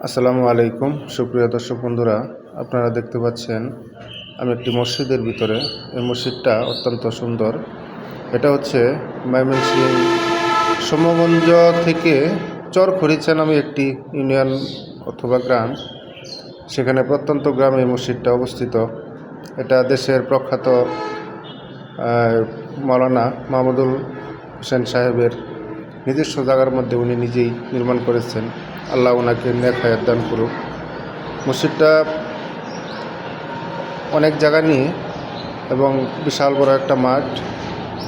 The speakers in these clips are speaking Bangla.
আসসালামু আলাইকুম সুপ্রিয় দর্শক বন্ধুরা, আপনারা দেখতে পাচ্ছেন আমি একটি মসজিদের ভিতরে। এই মসজিদটা অত্যন্ত সুন্দর। এটা হচ্ছে ময়মনসিংহ সমগঞ্জ থেকে চরখড়িচা নামে একটি ইউনিয়ন অথবা গ্রাম, সেখানে প্রত্যন্ত গ্রামে এই মসজিদটা অবস্থিত। এটা দেশের প্রখ্যাত মাওলানা মাহমুদুল হোসেন সাহেবের নিজস্ব জায়গার মধ্যে উনি নিজেই নির্মাণ করেছেন। আল্লাহ ওনাকে নেক হায়াত দান করুক। মসজিদটা অনেক জায়গা নিয়ে এবং বিশাল বড় একটা মাঠ,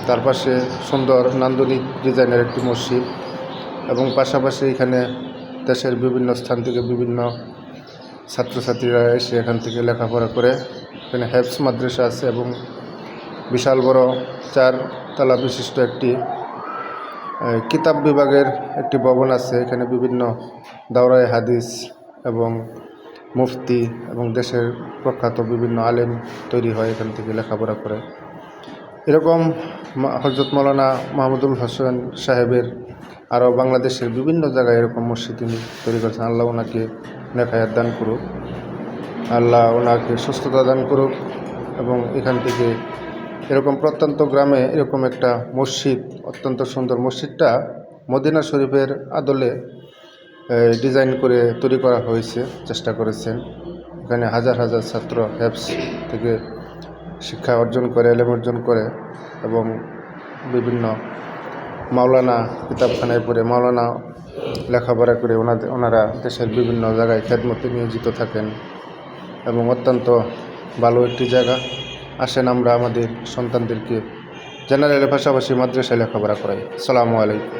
তার পাশে সুন্দর নান্দনিক ডিজাইনের একটি মসজিদ এবং পাশাপাশি এখানে দেশের বিভিন্ন স্থান থেকে বিভিন্ন ছাত্রছাত্রীরা এসে এখান থেকে লেখাপড়া করে। এখানে হেফজ মাদ্রাসা আছে এবং বিশাল বড় 4 তলা বিশিষ্ট একটি কিতাব বিভাগের একটি ভবন আছে। এখানে বিভিন্ন দাওরায়ে হাদিস এবং মুফতি এবং দেশের প্রখ্যাত বিভিন্ন আলেম তৈরি হয়, এখান থেকে লেখাপড়া করে। এরকম হযরত মাওলানা মাহমুদুল হোসেন সাহেবের আরও বাংলাদেশের বিভিন্ন জায়গায় এরকম মসজিদ তিনি তৈরি করেছেন। আল্লাহ ওনাকে নেক হায়াত দান করুক, আল্লাহ ওনাকে সুস্থতা দান করুক এবং এখান থেকে এরকম প্রত্যন্ত গ্রামে এরকম একটা মসজিদ, অত্যন্ত সুন্দর মসজিদটা মদিনা শরীফের আদলে ডিজাইন করে তৈরি করা হয়েছে, চেষ্টা করেছেন। এখানে হাজার হাজার ছাত্র হেফজ থেকে শিক্ষা অর্জন করে, এলেম অর্জন করে এবং বিভিন্ন মাওলানা কিতাবখানায় পড়ে মাওলানা লেখাপড়া করে ওনারা দেশের বিভিন্ন জায়গায় খেদমতে নিয়োজিত থাকেন এবং অত্যন্ত ভালো একটি জায়গা। আসেন আমরা আমাদের সন্তানদেরকে জেনারেলের পাশাপাশি মাদ্রাসায় লেখাপড়া করাই। আসসালামু আলাইকুম।